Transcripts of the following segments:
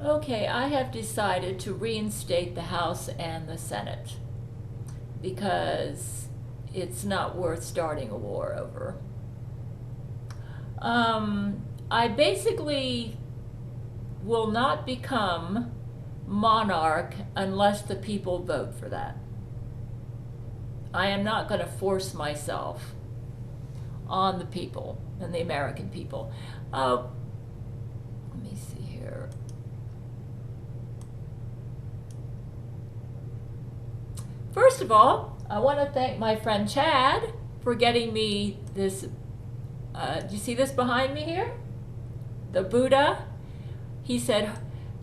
Okay, I have decided to reinstate the House and the Senate because it's not worth starting a war over. I basically will not become monarch unless the people vote for that. I am not going to force myself on the people and the American people. Let me see here. First of all, I want to thank my friend Chad for getting me this. Do you see this behind me here? The Buddha. He said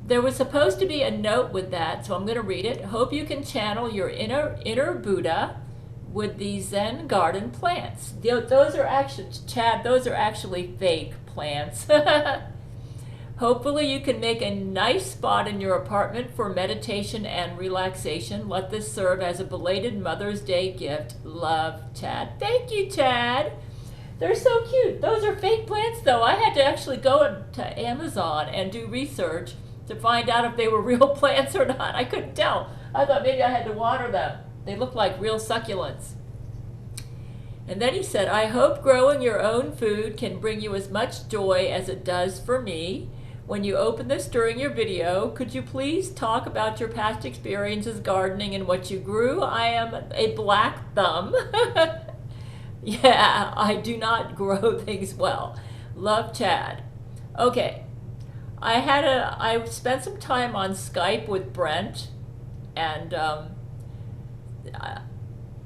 there was supposed to be a note with that, so I'm going to read it. Hope you can channel your inner Buddha with these Zen garden plants. Those are actually, Chad, those are actually fake plants. Hopefully you can make a nice spot in your apartment for meditation and relaxation. Let this serve as a belated Mother's Day gift. Love, Chad. Thank you, Chad. They're so cute. Those are fake plants, though. I had to actually go to Amazon and do research to find out if they were real plants or not. I couldn't tell. I thought maybe I had to water them. They look like real succulents. And then he said, I hope growing your own food can bring you as much joy as it does for me. When you open this during your video, could you please talk about your past experiences gardening and what you grew? I am a black thumb. Yeah, I do not grow things well. Love, Chad. Okay, I spent some time on Skype with Brent, and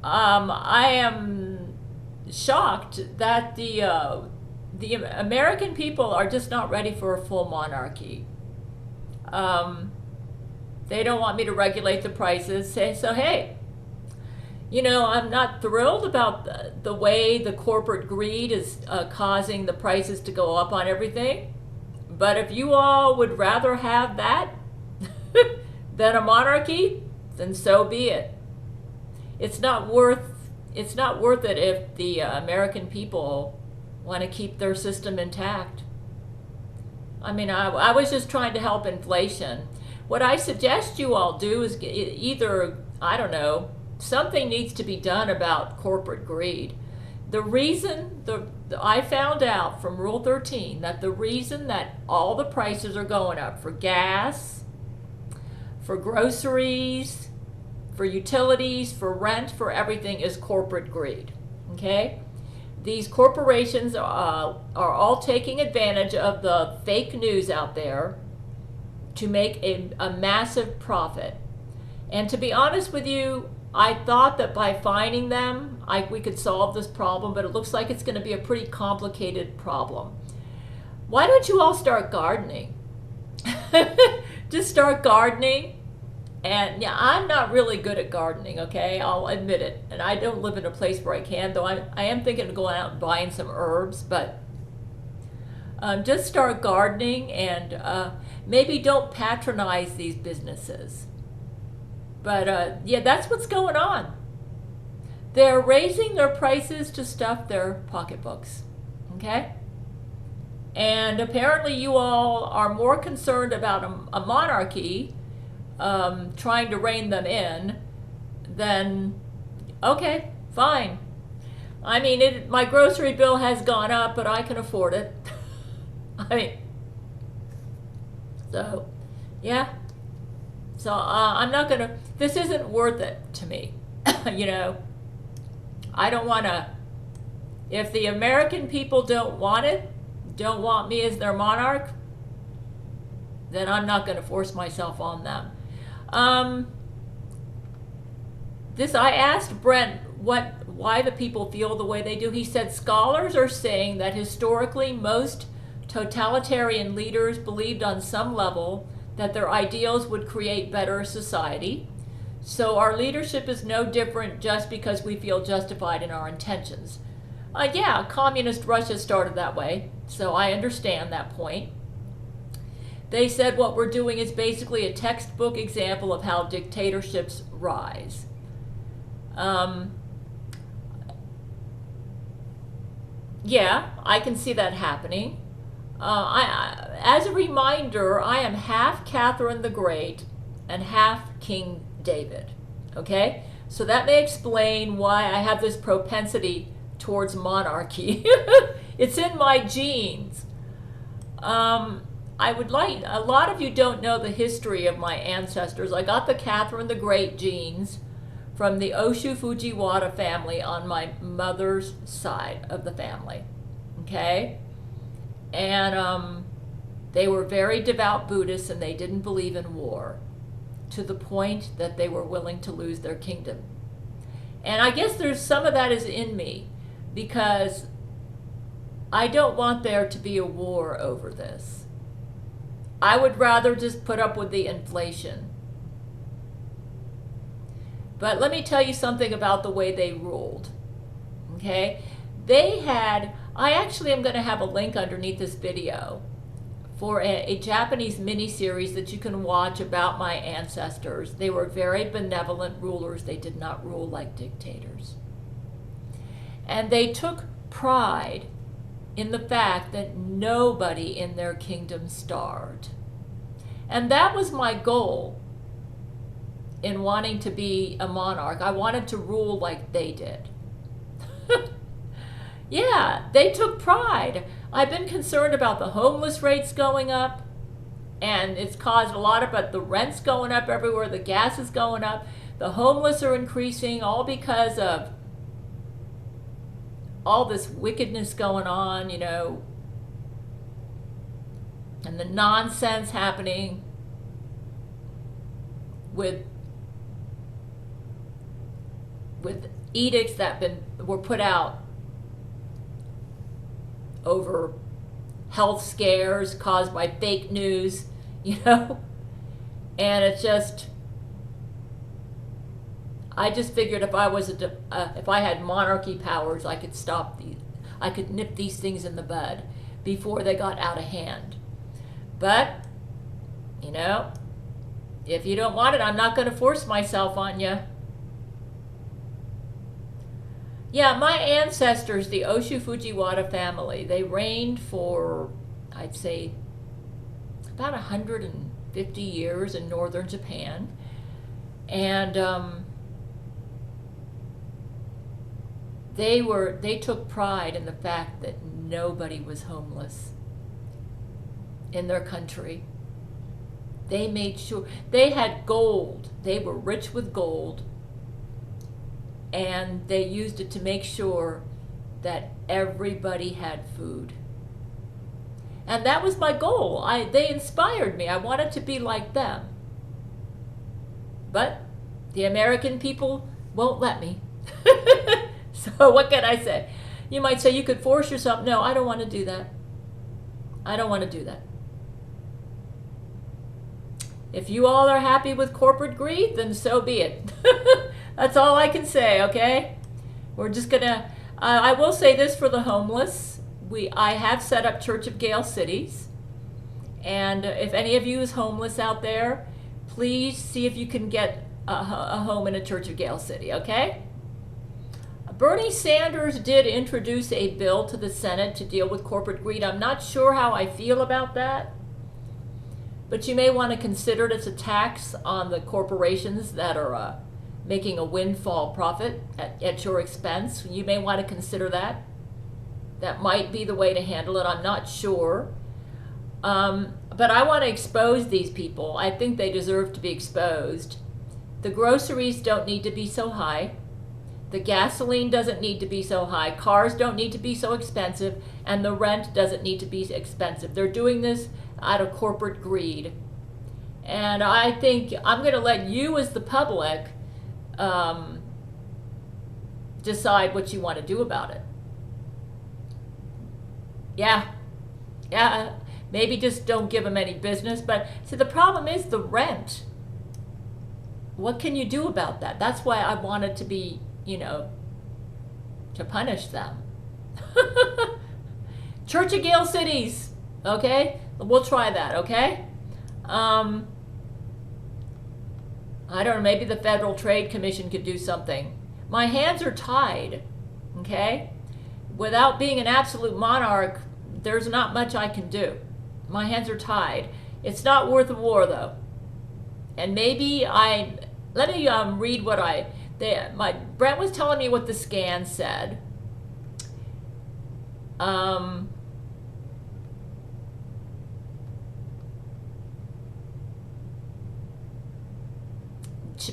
I am shocked that the American people are just not ready for a full monarchy. They don't want me to regulate the prices. So hey, you know, I'm not thrilled about the way the corporate greed is causing the prices to go up on everything. But if you all would rather have that than a monarchy, then so be it. It's not worth it if the American people want to keep their system intact. I mean, I was just trying to help inflation. What I suggest you all do is either, I don't know, something needs to be done about corporate greed. The reason, I found out from Rule 13 that the reason that all the prices are going up for gas, for groceries, for utilities, for rent, for everything is corporate greed, okay? These corporations are all taking advantage of the fake news out there to make a massive profit. And to be honest with you, I thought that by fining them, we could solve this problem, but it looks like it's going to be a pretty complicated problem. Why don't you all start gardening? Just start gardening. And yeah, I'm not really good at gardening, okay? I'll admit it. And I don't live in a place where I can, though I am thinking of going out and buying some herbs. But just start gardening, and maybe don't patronize these businesses. But yeah, that's what's going on. They're raising their prices to stuff their pocketbooks, okay? And apparently you all are more concerned about a monarchy trying to rein them in, then okay, fine. I mean, my grocery bill has gone up, but I can afford it. I mean, so yeah. So I'm not gonna. This isn't worth it to me. You know, I don't want to. If the American people don't want it, don't want me as their monarch, then I'm not going to force myself on them. I asked Brent why the people feel the way they do. He said scholars are saying that historically most totalitarian leaders believed on some level that their ideals would create better society. So our leadership is no different just because we feel justified in our intentions. Yeah, communist Russia started that way, so I understand that point. They said what we're doing is basically a textbook example of how dictatorships rise. Yeah, I can see that happening. as a reminder, I am half Catherine the Great and half King David. Okay? So that may explain why I have this propensity towards monarchy. It's in my genes. I would like, a lot of you don't know the history of my ancestors. I got the Catherine the Great genes from the Oshu Fujiwara family on my mother's side of the family. Okay? And they were very devout Buddhists, and they didn't believe in war, to the point that they were willing to lose their kingdom. And I guess there's some of that is in me, because I don't want there to be a war over this. I would rather just put up with the inflation. But let me tell you something about the way they ruled. Okay? They had, I actually am going to have a link underneath this video for a Japanese miniseries that you can watch about my ancestors. They were very benevolent rulers. They did not rule like dictators. And they took pride in the fact that nobody in their kingdom starved. And that was my goal in wanting to be a monarch. I wanted to rule like they did. Yeah, they took pride. I've been concerned about the homeless rates going up, and it's caused a lot of, but the rent's going up everywhere, the gas is going up, the homeless are increasing, all because of all this wickedness going on, you know, and the nonsense happening with edicts that were put out over health scares caused by fake news, you know, and it's just, I just figured if I was if I had monarchy powers, I could stop these, I could nip these things in the bud before they got out of hand. But, you know, if you don't want it, I'm not going to force myself on you. Yeah, my ancestors, the Oshu Fujiwara family, they reigned for, I'd say, about 150 years in northern Japan. And they took pride in the fact that nobody was homeless in their country. They made sure, they had gold. They were rich with gold. And they used it to make sure that everybody had food. And that was my goal. They inspired me. I wanted to be like them. But the American people won't let me. So what can I say? You might say you could force yourself. No, I don't want to do that. I don't want to do that. If you all are happy with corporate greed, then so be it. That's all I can say, okay? We're just gonna, I will say this for the homeless. I have set up Church of Gail Cities. And if any of you is homeless out there, please see if you can get a home in a Church of Gail City, okay? Bernie Sanders did introduce a bill to the Senate to deal with corporate greed. I'm not sure how I feel about that. But you may want to consider it as a tax on the corporations that are making a windfall profit at your expense. You may want to consider that. That might be the way to handle it. I'm not sure. But I want to expose these people. I think they deserve to be exposed. The groceries don't need to be so high. The gasoline doesn't need to be so high. Cars don't need to be so expensive. And the rent doesn't need to be expensive. They're doing this out of corporate greed. And I think I'm going to let you as the public decide what you want to do about it. Yeah, maybe just don't give them any business. But see, the problem is the rent. What can you do about that? That's why I wanted to be, you know, to punish them. Church of Gail Cities, okay? We'll try that, okay? I don't know, maybe the Federal Trade Commission could do something. My hands are tied, okay? Without being an absolute monarch, there's not much I can do. My hands are tied. It's not worth a war, though. And maybe let me read what Brent was telling me what the scan said.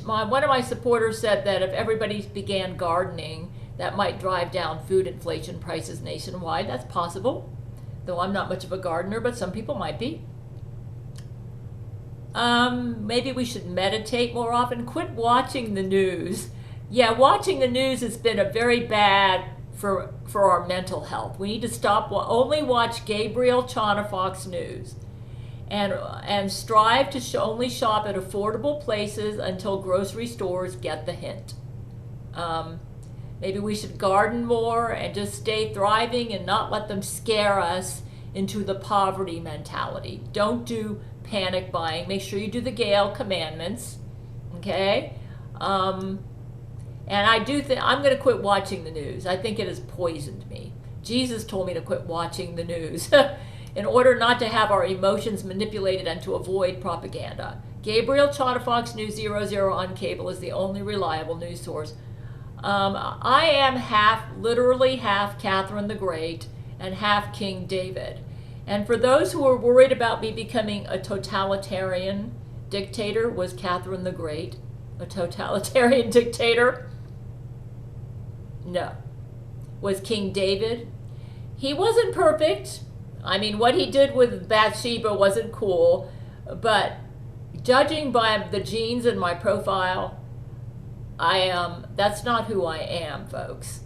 One of my supporters said that if everybody began gardening, that might drive down food inflation prices nationwide. That's possible, though I'm not much of a gardener, but some people might be. Maybe we should meditate more often. Quit watching the news. Yeah, watching the news has been a very bad for our mental health. We need to stop. Only watch Gabriel Fox News, and strive to only shop at affordable places until grocery stores get the hint. Maybe we should garden more and just stay thriving and not let them scare us into the poverty mentality. Don't do panic buying. Make sure you do the Gail commandments, okay? And I do think I'm going to quit watching the news. I think it has poisoned me. Jesus told me to quit watching the news in order not to have our emotions manipulated and to avoid propaganda. Gabriel Fox News 00 on cable is the only reliable news source. I am literally half Catherine the Great and half King David. And for those who are worried about me becoming a totalitarian dictator, was Catherine the Great a totalitarian dictator? No. Was King David? He wasn't perfect. I mean, what he did with Bathsheba wasn't cool, but judging by the genes in my profile, that's not who I am, folks.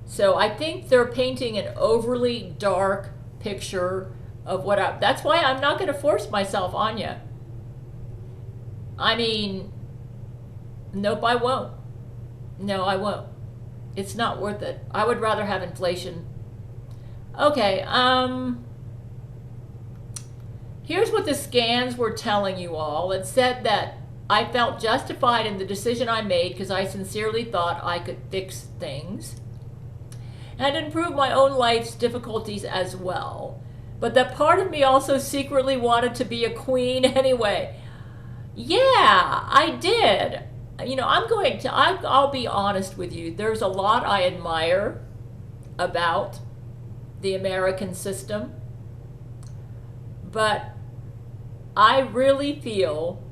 So I think they're painting an overly dark picture of that's why I'm not going to force myself on you. I mean, nope, I won't. No, I won't. It's not worth it. I would rather have inflation. Okay, here's what the scans were telling you all. It said that I felt justified in the decision I made because I sincerely thought I could fix things and improve my own life's difficulties as well. But that part of me also secretly wanted to be a queen anyway. Yeah, I did. You know, I'll be honest with you. There's a lot I admire about the American system, but I really feel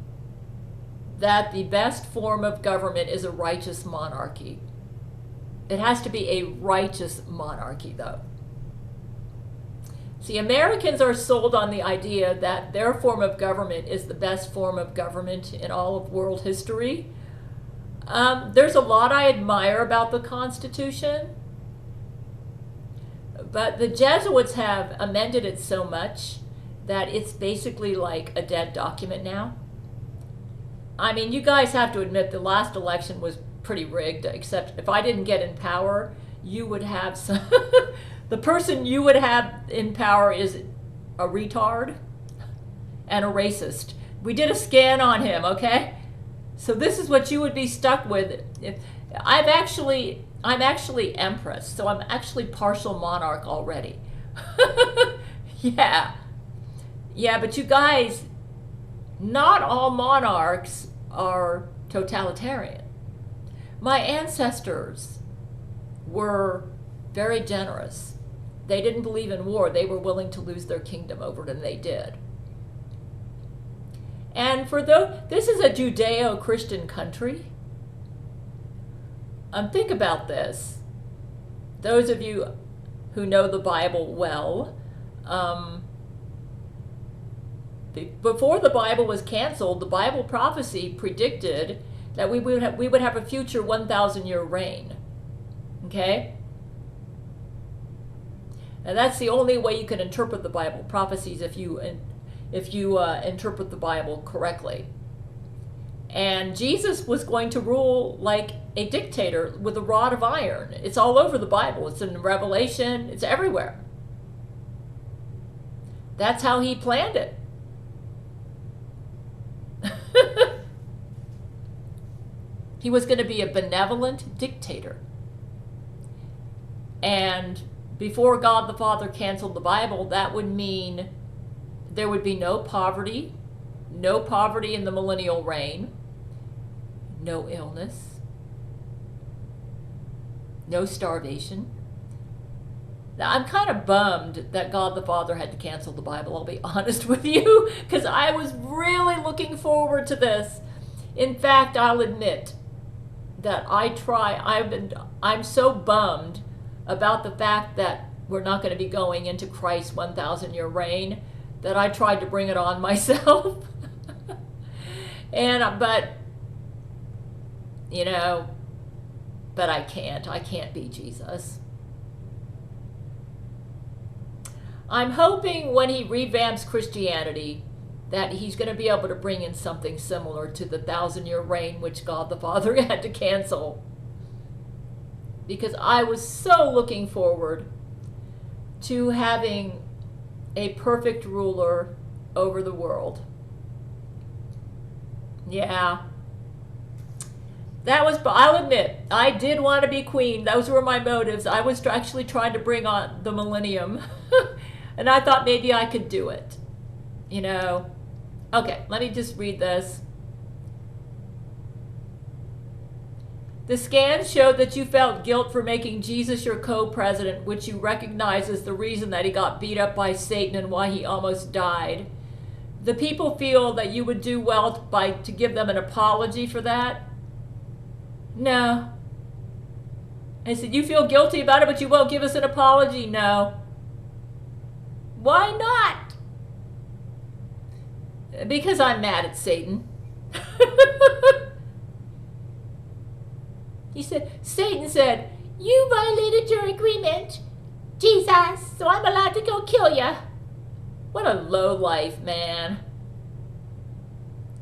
that the best form of government is a righteous monarchy. It has to be a righteous monarchy, though. See, Americans are sold on the idea that their form of government is the best form of government in all of world history. There's a lot I admire about the Constitution, but the Jesuits have amended it so much that it's basically like a dead document now. I mean, you guys have to admit the last election was pretty rigged, except if I didn't get in power, you would have some... The person you would have in power is a retard and a racist. We did a scan on him, okay? So this is what you would be stuck with. I'm actually empress, so I'm actually partial monarch already. Yeah, but you guys, not all monarchs are totalitarian. My ancestors were very generous. They didn't believe in war. They were willing to lose their kingdom over it, and they did. And this is a Judeo-Christian country. Think about this. Those of you who know the Bible well, before the Bible was canceled, the Bible prophecy predicted that we would have a future 1,000-year reign. Okay? And that's the only way you can interpret the Bible prophecies if you interpret the Bible correctly. And Jesus was going to rule like a dictator with a rod of iron. It's all over the Bible. It's in Revelation. It's everywhere. That's how he planned it. He was going to be a benevolent dictator. And before God the Father canceled the Bible, that would mean there would be no poverty in the millennial reign, no illness, no starvation. Now, I'm kind of bummed that God the Father had to cancel the Bible, I'll be honest with you, because I was really looking forward to this. In fact, I'll admit that I'm so bummed about the fact that we're not going to be going into Christ's 1,000-year reign that I tried to bring it on myself. But I can't be Jesus. I'm hoping when he revamps Christianity that he's going to be able to bring in something similar to the 1,000-year reign which God the Father had to cancel. Because I was so looking forward to having a perfect ruler over the world. Yeah. I'll admit, I did want to be queen. Those were my motives. I was actually trying to bring on the millennium. And I thought maybe I could do it. Okay, let me just read this. The scans showed that you felt guilt for making Jesus your co-president, which you recognize as the reason that he got beat up by Satan and why he almost died. The people feel that you would do well to give them an apology for that. No. I said, you feel guilty about it, but you won't give us an apology? No. Why not? Because I'm mad at Satan. Satan said, you violated your agreement, Jesus, so I'm allowed to go kill you. What a low life, man.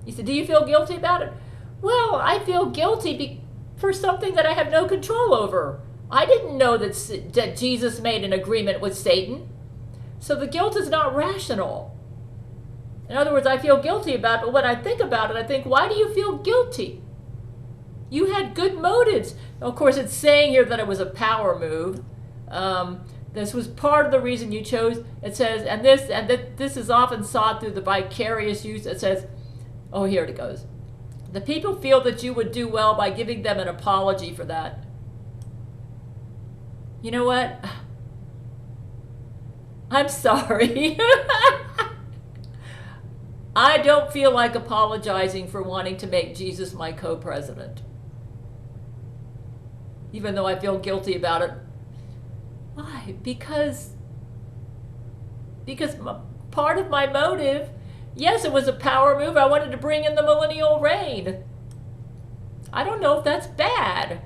He said, do you feel guilty about it? Well, I feel guilty for something that I have no control over. I didn't know that Jesus made an agreement with Satan. So the guilt is not rational. In other words, I feel guilty about it, but when I think about it, I think, why do you feel guilty? You had good motives. Of course, it's saying here that it was a power move. This was part of the reason you chose. It says, and this is often sought through the vicarious use. It says, oh, here it goes. The people feel that you would do well by giving them an apology for that. You know what? I'm sorry. I don't feel like apologizing for wanting to make Jesus my co-president. Even though I feel guilty about it. Why? Because part of my motive, yes, it was a power move. I wanted to bring in the millennial reign. I don't know if that's bad.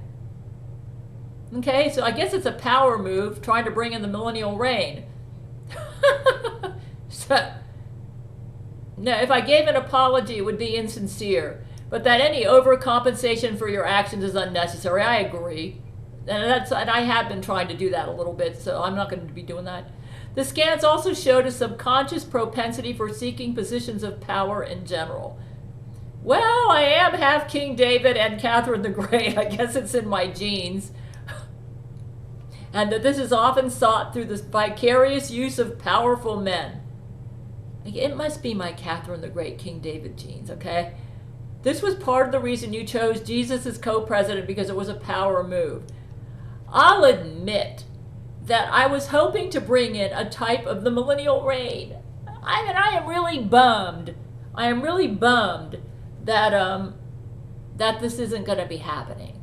Okay, so I guess it's a power move trying to bring in the millennial reign. No, if I gave an apology, it would be insincere. But that any overcompensation for your actions is unnecessary. I agree. And I have been trying to do that a little bit, so I'm not going to be doing that. The scans also showed a subconscious propensity for seeking positions of power in general. Well, I am half King David and Catherine the Great. I guess it's in my genes. And that this is often sought through the vicarious use of powerful men. It must be my Catherine the Great, King David genes, okay? This was part of the reason you chose Jesus as co-president, because it was a power move. I'll admit that I was hoping to bring in a type of the millennial reign. I am really bummed. I am really bummed that this isn't going to be happening.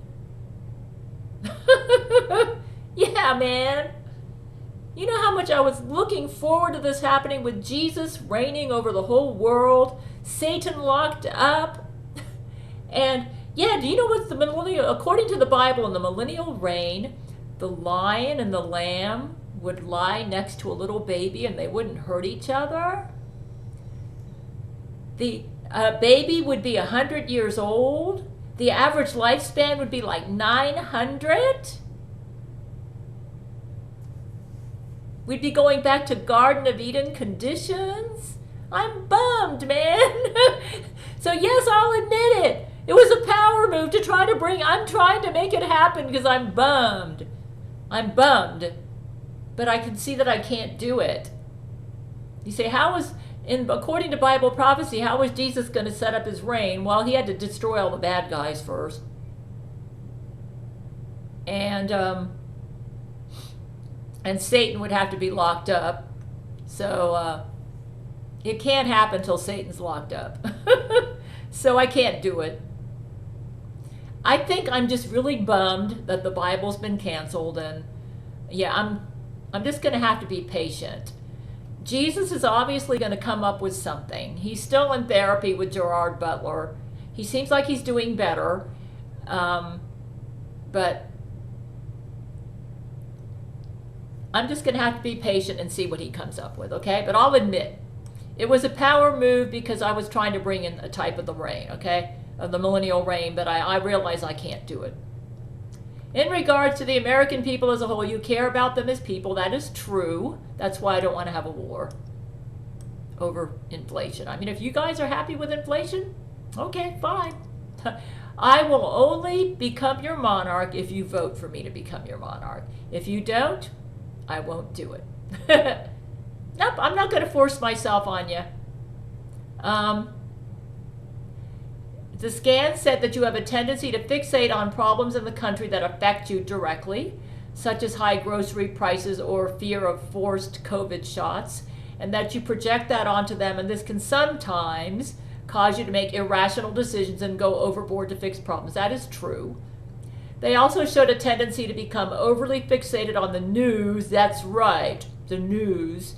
Yeah, man. You know how much I was looking forward to this happening with Jesus reigning over the whole world, Satan locked up. And yeah, do you know what's the millennial? According to the Bible, in the millennial reign, the lion and the lamb would lie next to a little baby and they wouldn't hurt each other. The baby would be 100 years old. The average lifespan would be like 900. We'd be going back to Garden of Eden conditions. I'm bummed, man. So yes, I'll admit it. It was a power move to try to I'm trying to make it happen because I'm bummed. I'm bummed. But I can see that I can't do it. You say, according to Bible prophecy, how was Jesus going to set up his reign? Well, he had to destroy all the bad guys first. And Satan would have to be locked up. So it can't happen until Satan's locked up. So I can't do it. I think I'm just really bummed that the Bible's been canceled, and yeah, I'm just going to have to be patient. Jesus is obviously going to come up with something. He's still in therapy with Gerard Butler. He seems like he's doing better, but I'm just going to have to be patient and see what he comes up with, okay? But I'll admit, it was a power move because I was trying to bring in a type of the reign, okay? Of the millennial reign, but I realize I can't do it. In regards to the American people as a whole, you care about them as people. That is true. That's why I don't want to have a war over inflation. I mean, if you guys are happy with inflation, okay, fine. I will only become your monarch if you vote for me to become your monarch. If you don't, I won't do it. Nope, I'm not going to force myself on you. The scan said that you have a tendency to fixate on problems in the country that affect you directly, such as high grocery prices or fear of forced COVID shots, and that you project that onto them, and this can sometimes cause you to make irrational decisions and go overboard to fix problems. That is true. They also showed a tendency to become overly fixated on the news, that's right, the news,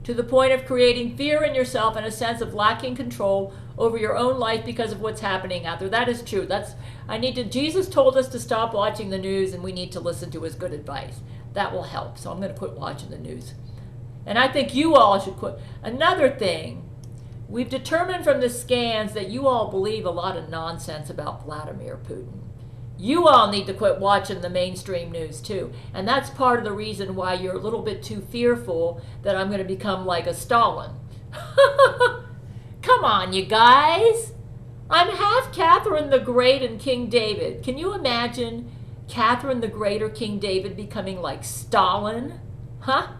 to the point of creating fear in yourself and a sense of lacking control over your own life because of what's happening out there. That is true. Jesus told us to stop watching the news, and we need to listen to his good advice. That will help. So I'm going to quit watching the news. And I think you all should quit. Another thing, we've determined from the scans that you all believe a lot of nonsense about Vladimir Putin. You all need to quit watching the mainstream news too. And that's part of the reason why you're a little bit too fearful that I'm going to become like a Stalin. Come on, you guys. I'm half Catherine the Great and King David. Can you imagine Catherine the Great or King David becoming like Stalin? Huh?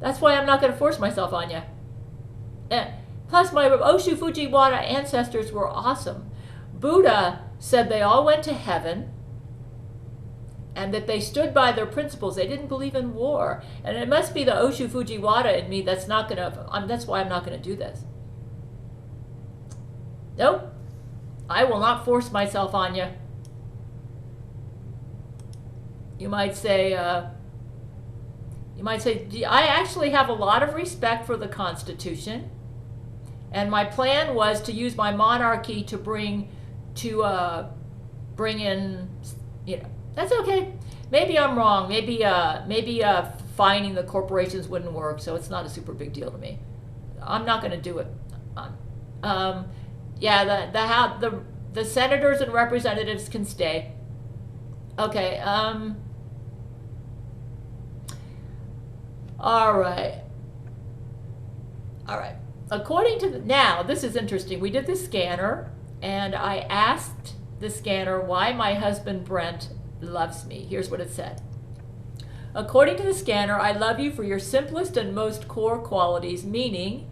That's why I'm not going to force myself on you. Plus, my Oshu Fujiwara ancestors were awesome. Buddha said they all went to heaven and that they stood by their principles. They didn't believe in war. And it must be the Oshu Fujiwara in me that's not going to, that's why I'm not going to do this. Nope. I will not force myself on you. You might say, I actually have a lot of respect for the Constitution. And my plan was to use my monarchy to bring in, that's okay. Maybe I'm wrong. Maybe fining the corporations wouldn't work, so it's not a super big deal to me. I'm not going to do it. The senators and representatives can stay. Okay. All right. According to now, this is interesting. We did the scanner, and I asked the scanner why my husband Brent loves me. Here's what it said. According to the scanner, I love you for your simplest and most core qualities, meaning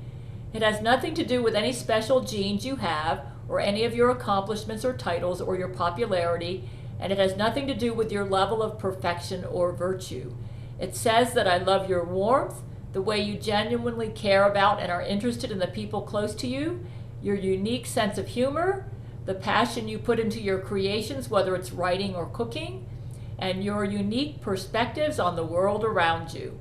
it has nothing to do with any special genes you have or any of your accomplishments or titles or your popularity, and it has nothing to do with your level of perfection or virtue. It says that I love your warmth, the way you genuinely care about and are interested in the people close to you, your unique sense of humor, the passion you put into your creations, whether it's writing or cooking, and your unique perspectives on the world around you.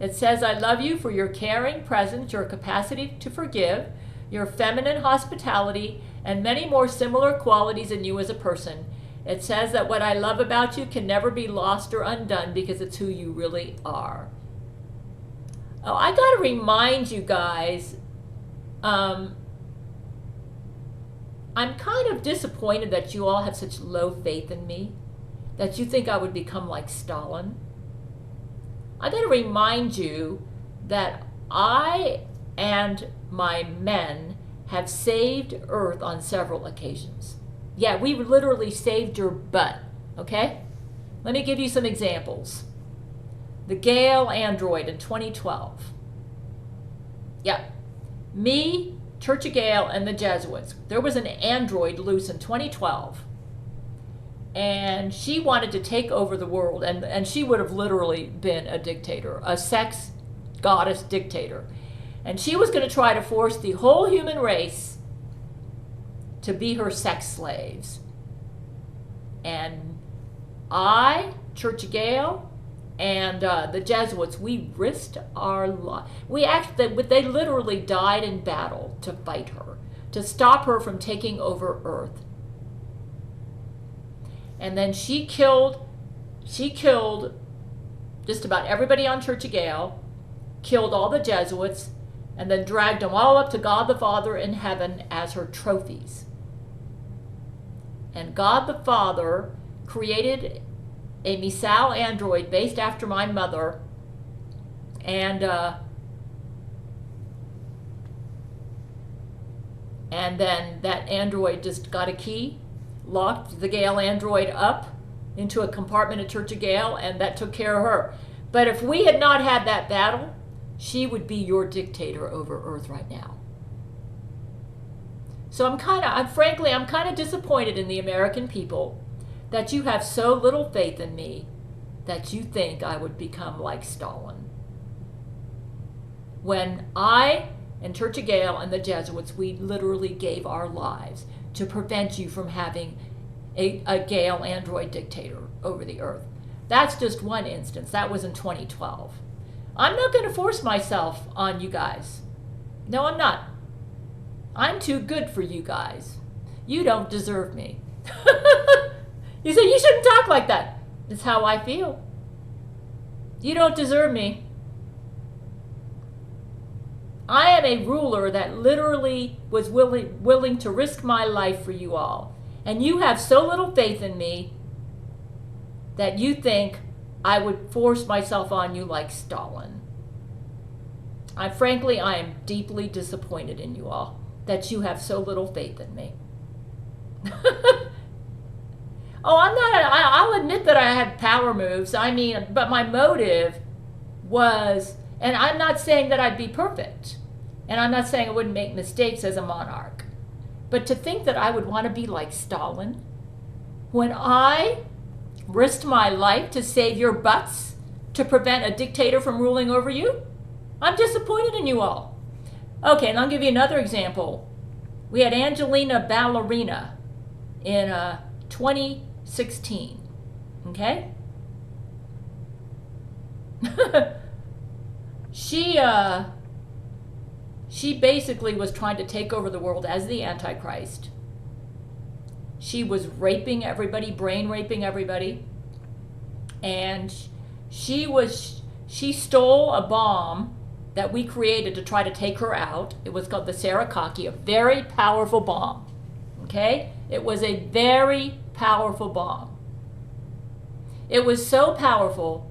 It says, I love you for your caring presence, your capacity to forgive, your feminine hospitality, and many more similar qualities in you as a person. It says that what I love about you can never be lost or undone because it's who you really are. Oh, I got to remind you guys, I'm kind of disappointed that you all have such low faith in me, that you think I would become like Stalin. I got to remind you that I and my men have saved Earth on several occasions. Yeah, we literally saved your butt, okay? Let me give you some examples. The Gail android in 2012. Yeah. Me, Church of Gail, and the Jesuits. There was an android loose in 2012. And she wanted to take over the world. And she would have literally been a dictator, a sex goddess dictator. And she was going to try to force the whole human race to be her sex slaves. And I, Church of Gail, and the Jesuits, we risked our life. They literally died in battle to fight her, to stop her from taking over Earth. And then she killed just about everybody on Church of Gail, killed all the Jesuits, and then dragged them all up to God the Father in heaven as her trophies. And God the Father created a missile android based after my mother, and then that android just got a key, locked the Gail android up into a compartment at Church of Gail, and that took care of her. But if we had not had that battle, she would be your dictator over Earth right now. So I'm kind of disappointed in the American people that you have so little faith in me that you think I would become like Stalin. When I and Church of Gail and the Jesuits, we literally gave our lives to prevent you from having a Gail android dictator over the earth. That's just one instance. That was in 2012. I'm not going to force myself on you guys. No, I'm not. I'm too good for you guys. You don't deserve me. You say, you shouldn't talk like that. It's how I feel. You don't deserve me. I am a ruler that literally was willing to risk my life for you all. And you have so little faith in me that you think I would force myself on you like Stalin. Frankly, I am deeply disappointed in you all that you have so little faith in me. Oh, I'll admit that I had power moves. But my motive was, and I'm not saying that I'd be perfect. And I'm not saying I wouldn't make mistakes as a monarch. But to think that I would want to be like Stalin, when I risked my life to save your butts, to prevent a dictator from ruling over you, I'm disappointed in you all. Okay, and I'll give you another example. We had Angelina Ballerina in 2016, okay? She basically was trying to take over the world as the Antichrist. She was raping everybody, brain raping everybody. And she stole a bomb that we created to try to take her out. It was called the Sarakaki, a very powerful bomb. Okay? It was a very powerful bomb. It was so powerful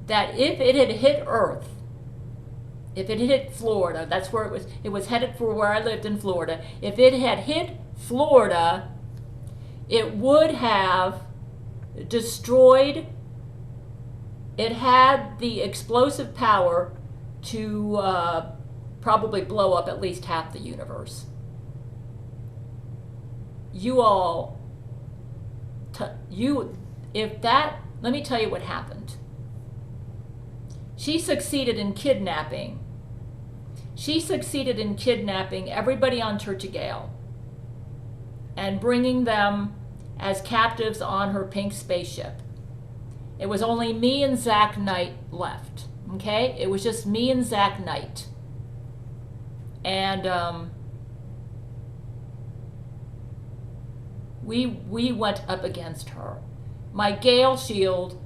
that if it had hit Earth, if it had hit Florida, that's where it was headed for where I lived in Florida. If it had hit Florida, it would have destroyed, it had the explosive power to probably blow up at least half the universe. You all, let me tell you what happened. She succeeded in kidnapping. She succeeded in kidnapping everybody on Church of Gail and bringing them as captives on her pink spaceship. It was only me and Zach Knight left, okay? It was just me and Zach Knight. And we went up against her. My Gail shield,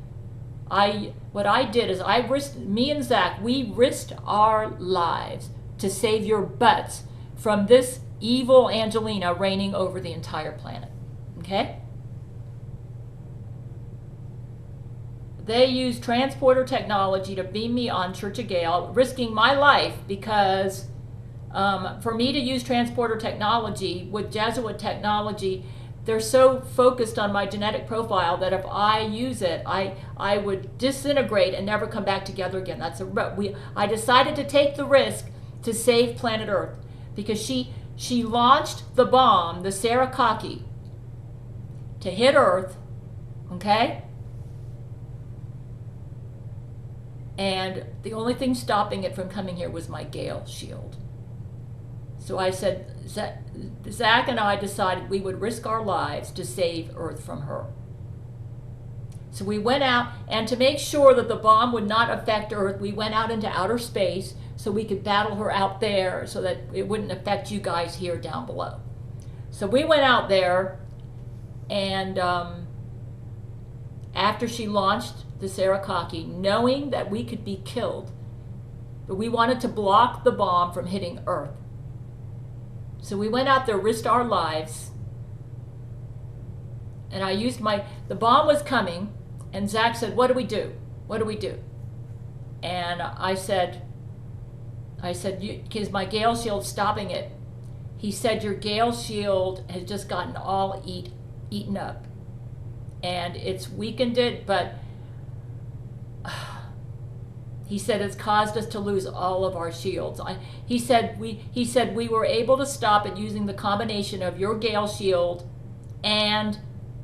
what I did is me and Zach, we risked our lives to save your butts from this evil Angelina reigning over the entire planet. Okay? They used transporter technology to beam me on Church of Gail, risking my life because for me to use transporter technology with Jesuit technology, they're so focused on my genetic profile that if I use it, I would disintegrate and never come back together again. I decided to take the risk to save planet Earth, because she launched the bomb, the Sarakaki, to hit Earth, okay? And the only thing stopping it from coming here was my Gail shield. So I said, Zach and I decided we would risk our lives to save Earth from her. So we went out, and to make sure that the bomb would not affect Earth, we went out into outer space so we could battle her out there so that it wouldn't affect you guys here down below. So we went out there, and after she launched the Sarakaki, knowing that we could be killed, but we wanted to block the bomb from hitting Earth. So we went out there, risked our lives, and I used the bomb was coming, and Zach said, what do we do? What do we do? And I said, is my Gale shield stopping it? He said, your Gale shield has just gotten all eaten up, and it's weakened it, but he said it's caused us to lose all of our shields. He said we were able to stop it using the combination of your Gale shield and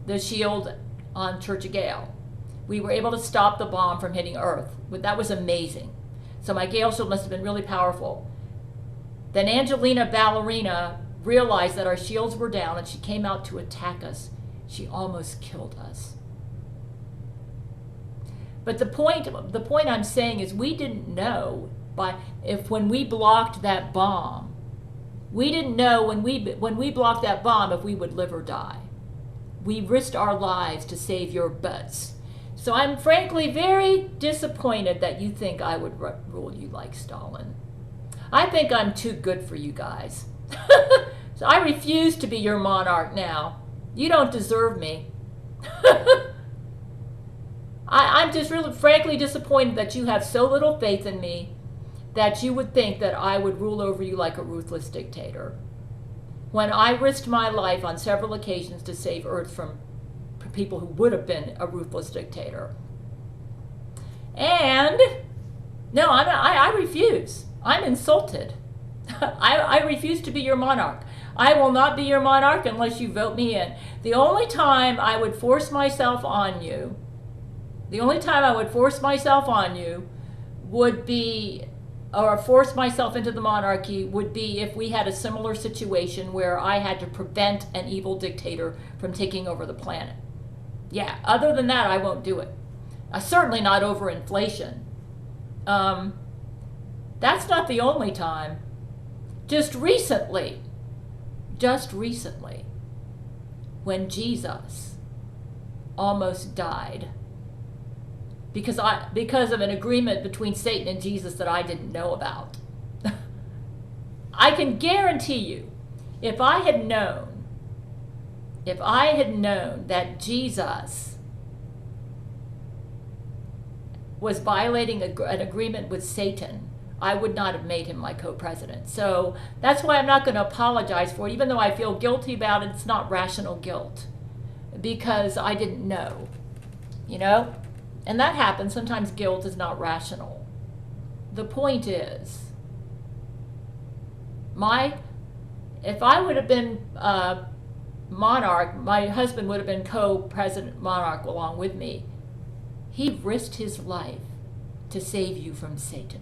the shield on Church of Gale. We were able to stop the bomb from hitting Earth. That was amazing. So my Gale shield must have been really powerful. Then Angelina Ballerina realized that our shields were down, and she came out to attack us. She almost killed us. But the point I'm saying is, we didn't know when we blocked that bomb. We didn't know when we blocked that bomb if we would live or die. We risked our lives to save your butts. So I'm frankly very disappointed that you think I would rule you like Stalin. I think I'm too good for you guys. So I refuse to be your monarch now. You don't deserve me. I'm just really frankly disappointed that you have so little faith in me that you would think that I would rule over you like a ruthless dictator, when I risked my life on several occasions to save Earth from people who would have been a ruthless dictator. And no, I refuse. I'm insulted. I refuse to be your monarch. I will not be your monarch unless you vote me in. The only time I would force myself on you would be, or force myself into the monarchy, would be if we had a similar situation where I had to prevent an evil dictator from taking over the planet. Yeah, other than that, I won't do it. Certainly not over inflation. That's not the only time. Just recently, when Jesus almost died, because of an agreement between Satan and Jesus that I didn't know about. I can guarantee you, if I had known that Jesus was violating an agreement with Satan, I would not have made him my co-president. So that's why I'm not going to apologize for it, even though I feel guilty about it. It's not rational guilt, because I didn't know, And that happens. Sometimes guilt is not rational. The point is, if I would have been monarch, my husband would have been co-president monarch along with me. He risked his life to save you from Satan.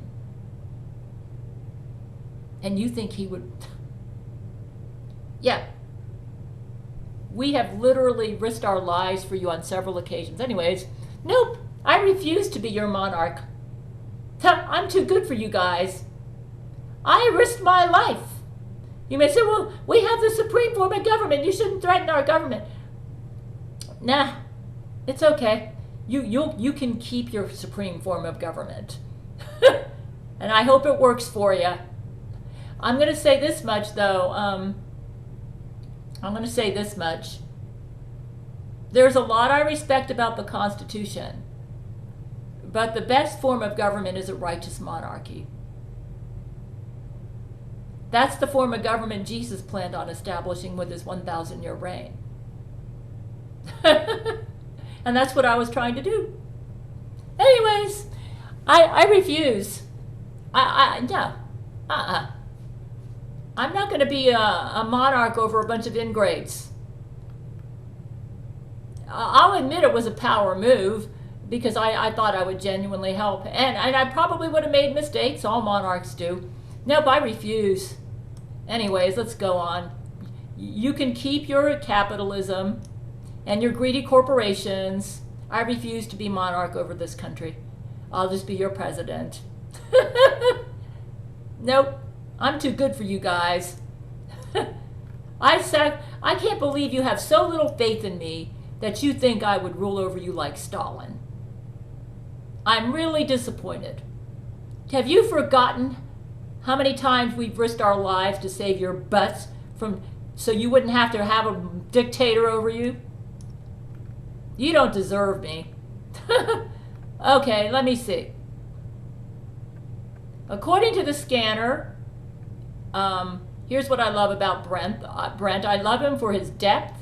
And you think he would? Yeah. We have literally risked our lives for you on several occasions. Anyways, nope. I refuse to be your monarch. I'm too good for you guys. I risked my life. You may say, well, we have the supreme form of government. You shouldn't threaten our government. Nah, it's okay. You can keep your supreme form of government. And I hope it works for you. I'm going to say this much, though. There's a lot I respect about the Constitution. But the best form of government is a righteous monarchy. That's the form of government Jesus planned on establishing with his 1,000-year reign. And that's what I was trying to do. Anyways, I refuse. No. Uh-uh. I'm not going to be a monarch over a bunch of ingrates. I'll admit it was a power move because I thought I would genuinely help. And I probably would have made mistakes. All monarchs do. Nope, I refuse. Anyways, let's go on. You can keep your capitalism and your greedy corporations. I refuse to be monarch over this country. I'll just be your president. Nope, I'm too good for you guys. I can't believe you have so little faith in me that you think I would rule over you like Stalin. I'm really disappointed. Have you forgotten how many times we've risked our lives to save your butts so you wouldn't have to have a dictator over you? You don't deserve me. Okay, let me see. According to the scanner, here's what I love about Brent. I love him for his depth,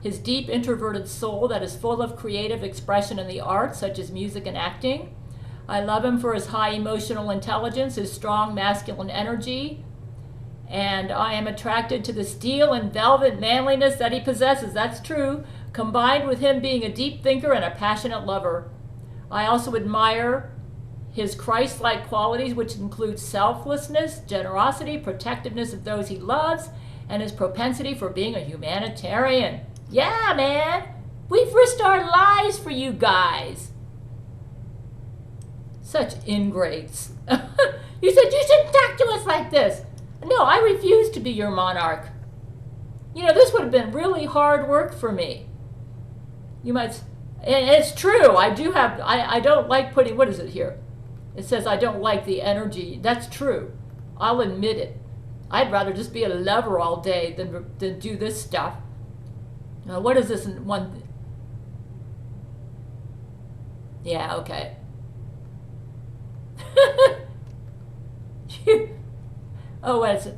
his deep introverted soul that is full of creative expression in the arts, such as music and acting. I love him for his high emotional intelligence, his strong masculine energy, and I am attracted to the steel and velvet manliness that he possesses. That's true, combined with him being a deep thinker and a passionate lover. I also admire his Christ-like qualities, which include selflessness, generosity, protectiveness of those he loves, and his propensity for being a humanitarian. Yeah, man, we've risked our lives for you guys. Such ingrates. You said you shouldn't talk to us like this. No, I refuse to be your monarch. You know, this would have been really hard work for me. You might, and it's true, I don't like putting, what is it here? It says I don't like the energy. That's true. I'll admit it. I'd rather just be a lover all day than do this stuff. Now, what is this one? Yeah, okay. Oh, what is it?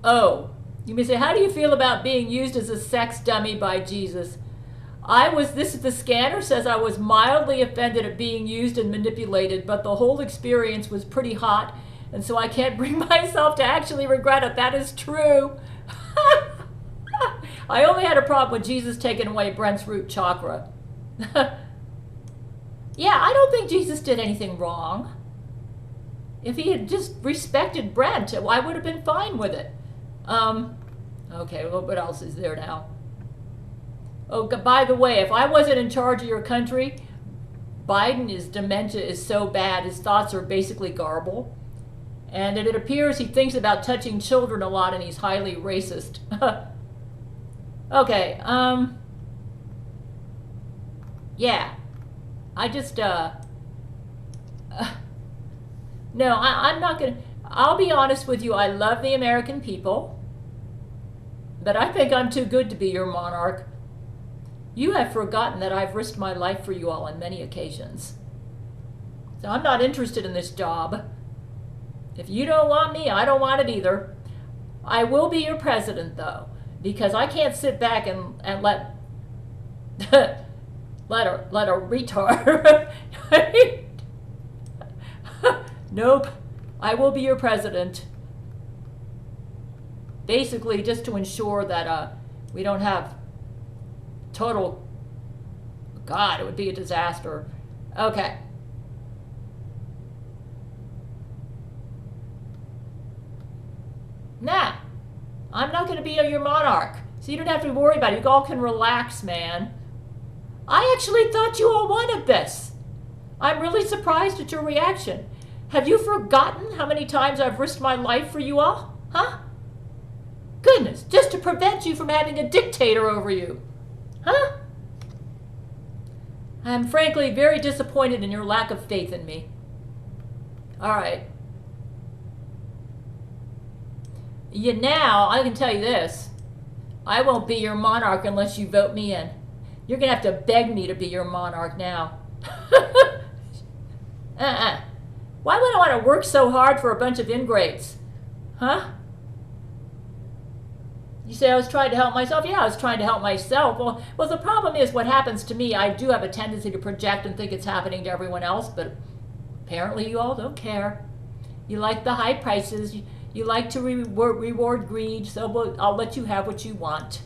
Oh, you may say, how do you feel about being used as a sex dummy by Jesus? This is the scanner says I was mildly offended at being used and manipulated, but the whole experience was pretty hot, and so I can't bring myself to actually regret it. That is true. I only had a problem with Jesus taking away Brent's root chakra. Yeah, I don't think Jesus did anything wrong. If he had just respected Brent, I would have been fine with it. Okay, well, what else is there now? Oh, by the way, if I wasn't in charge of your country, Biden's dementia is so bad, his thoughts are basically garble. And it appears he thinks about touching children a lot and he's highly racist. Okay, yeah. I just, no, I'm not gonna, I'll be honest with you, I love the American people, but I think I'm too good to be your monarch. You have forgotten that I've risked my life for you all on many occasions. So I'm not interested in this job. If you don't want me, I don't want it either. I will be your president, though, because I can't sit back and let let a retard. Nope. I will be your president. Basically, just to ensure that we don't have total. God, it would be a disaster. Okay. Nah, I'm not going to be your monarch, so you don't have to worry about it. You all can relax, man. I actually thought you all wanted this. I'm really surprised at your reaction. Have you forgotten how many times I've risked my life for you all? Huh? Goodness, just to prevent you from having a dictator over you. Huh? I'm frankly very disappointed in your lack of faith in me. All right. Now, I can tell you this. I won't be your monarch unless you vote me in. You're going to have to beg me to be your monarch now. Why would I want to work so hard for a bunch of ingrates? Huh? You say I was trying to help myself? Yeah, I was trying to help myself. Well, the problem is what happens to me, I do have a tendency to project and think it's happening to everyone else, but apparently you all don't care. You like the high prices. You like to reward greed, so I'll let you have what you want.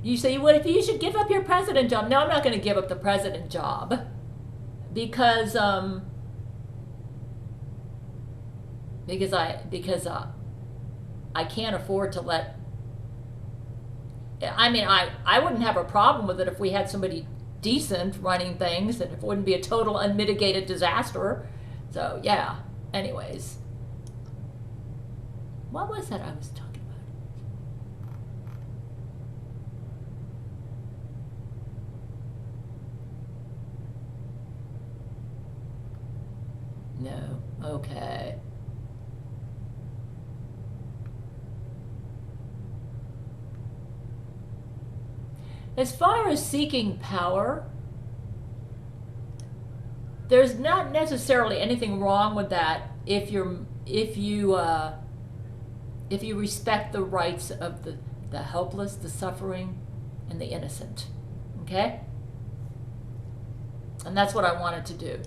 You say, what if you should give up your president job? No, I'm not going to give up the president job because I can't afford to let. I mean, I wouldn't have a problem with it if we had somebody decent running things and if it wouldn't be a total unmitigated disaster. So yeah. Anyways, what was that I was talking about? No. Okay. As far as seeking power, there's not necessarily anything wrong with that if you respect the rights of the helpless, the suffering, and the innocent. Okay? And that's what I wanted to do.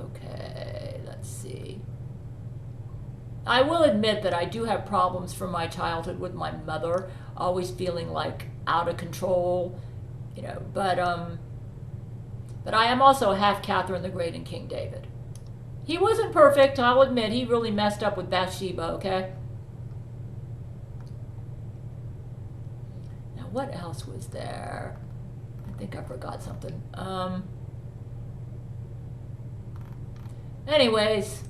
Okay, let's see. I will admit that I do have problems from my childhood with my mother, always feeling like out of control, but I am also half Catherine the Great and King David. He wasn't perfect, I'll admit. He really messed up with Bathsheba, okay? Now, what else was there? I think I forgot something. Anyways.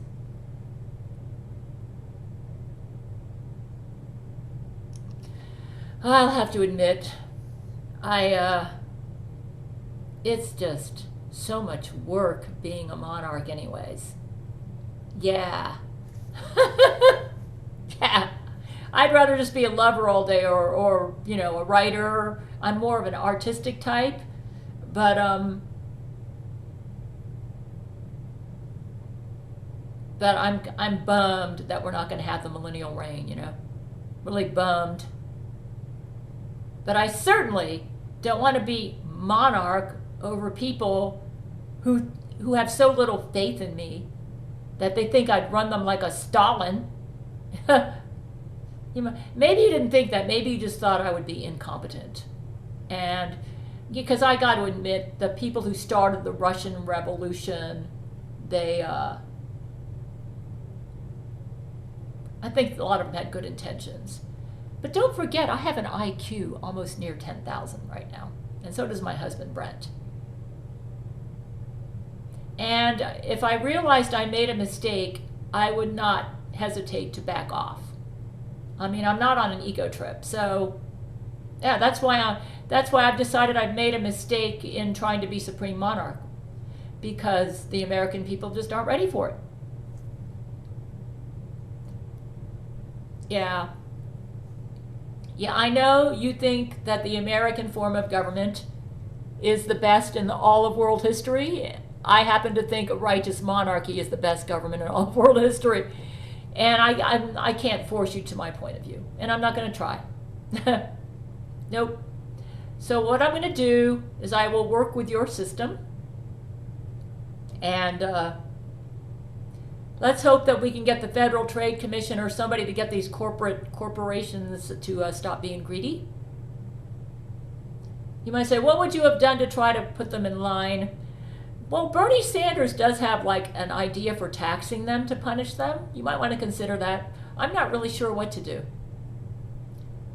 I'll have to admit, it's just so much work being a monarch anyways. Yeah. Yeah. I'd rather just be a lover all day or a writer. I'm more of an artistic type, but I'm bummed that we're not going to have the millennial reign, Really bummed. But I certainly don't want to be monarch over people who have so little faith in me that they think I'd run them like a Stalin. Maybe you didn't think that. Maybe you just thought I would be incompetent. And because I got to admit, the people who started the Russian Revolution, I think a lot of them had good intentions. But don't forget, I have an IQ almost near 10,000 right now. And so does my husband, Brent. And if I realized I made a mistake, I would not hesitate to back off. I mean, I'm not on an ego trip. So, yeah, that's why I've decided I've made a mistake in trying to be supreme monarch. Because the American people just aren't ready for it. Yeah. Yeah, I know you think that the American form of government is the best in all of world history. I happen to think a righteous monarchy is the best government in all of world history. And I can't force you to my point of view. And I'm not going to try. Nope. So what I'm going to do is I will work with your system. And let's hope that we can get the Federal Trade Commission or somebody to get these corporations to stop being greedy. You might say, what would you have done to try to put them in line? Well, Bernie Sanders does have like an idea for taxing them to punish them. You might want to consider that. I'm not really sure what to do.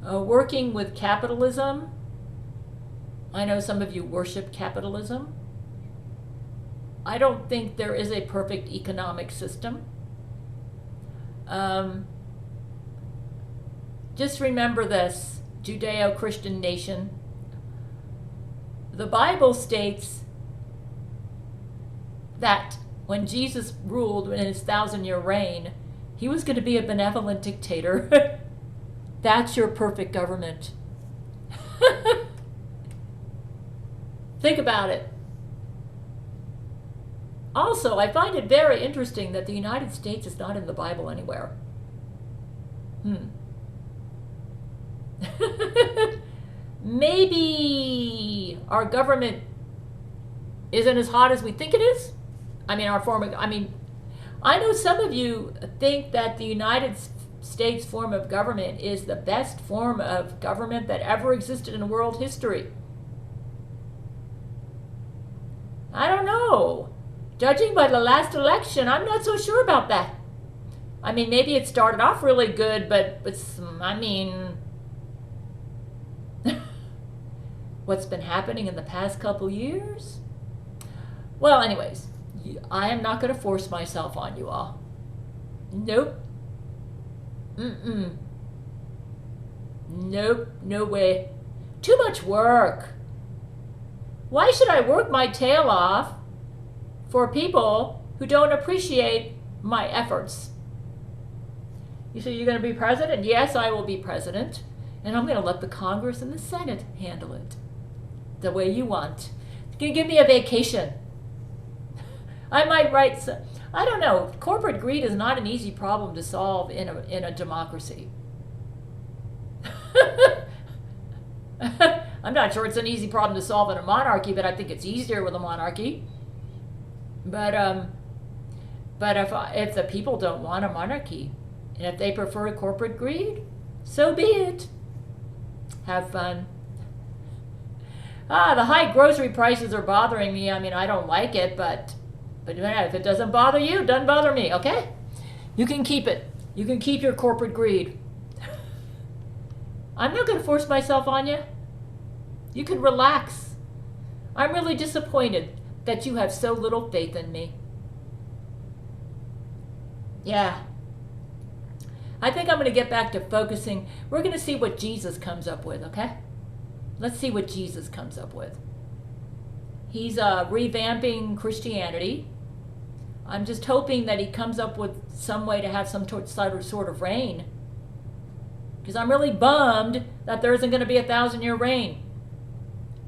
Working with capitalism. I know some of you worship capitalism. I don't think there is a perfect economic system. Just remember this, Judeo-Christian nation. The Bible states that when Jesus ruled in his 1,000-year reign, he was going to be a benevolent dictator. That's your perfect government. Think about it. Also, I find it very interesting that the United States is not in the Bible anywhere. maybe our government isn't as hot as we think it is. I mean, I know some of you think that the United States form of government is the best form of government that ever existed in world history. I don't know. Judging by the last election, I'm not so sure about that. I mean, maybe it started off really good, but I mean, what's been happening in the past couple years? Well, anyways, I am not going to force myself on you all. Nope. Nope, no way. Too much work. Why should I work my tail off for people who don't appreciate my efforts? You say you're going to be president? Yes, I will be president. And I'm going to let the Congress and the Senate handle it the way you want. You're going to give me a vacation. I might write, I don't know, corporate greed is not an easy problem to solve in a democracy. I'm not sure it's an easy problem to solve in a monarchy, but I think it's easier with a monarchy. But if the people don't want a monarchy, and if they prefer corporate greed, so be it. Have fun. The high grocery prices are bothering me. I mean, I don't like it, but if it doesn't bother you, it doesn't bother me, okay? You can keep it. You can keep your corporate greed. I'm not going to force myself on you. You can relax. I'm really disappointed that you have so little faith in me. Yeah. I think I'm going to get back to focusing. We're going to see what Jesus comes up with, okay? Let's see what Jesus comes up with. He's revamping Christianity. I'm just hoping that he comes up with some way to have some sort of reign. Because I'm really bummed that there isn't going to be a 1,000-year reign.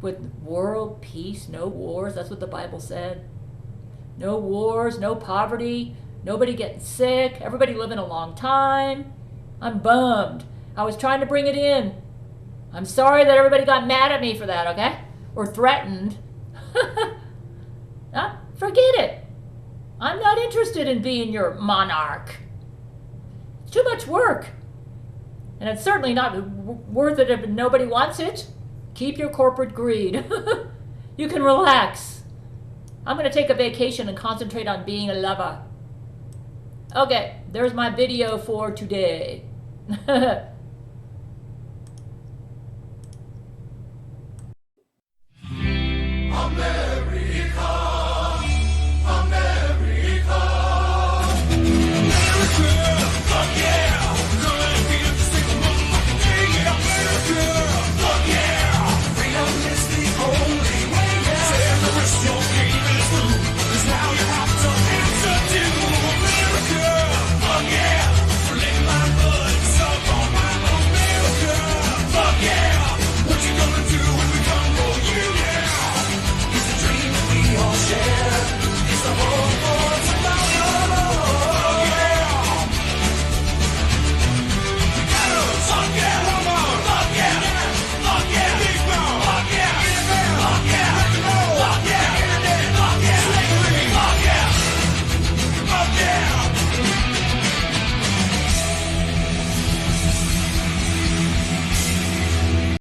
With world peace, no wars, that's what the Bible said. No wars, no poverty, nobody getting sick, everybody living a long time. I'm bummed. I was trying to bring it in. I'm sorry that everybody got mad at me for that, okay? Or threatened. Forget it. I'm not interested in being your monarch. It's too much work. And it's certainly not worth it if nobody wants it. Keep your corporate greed. You can relax. I'm going to take a vacation and concentrate on being a lover. Okay, there's my video for today.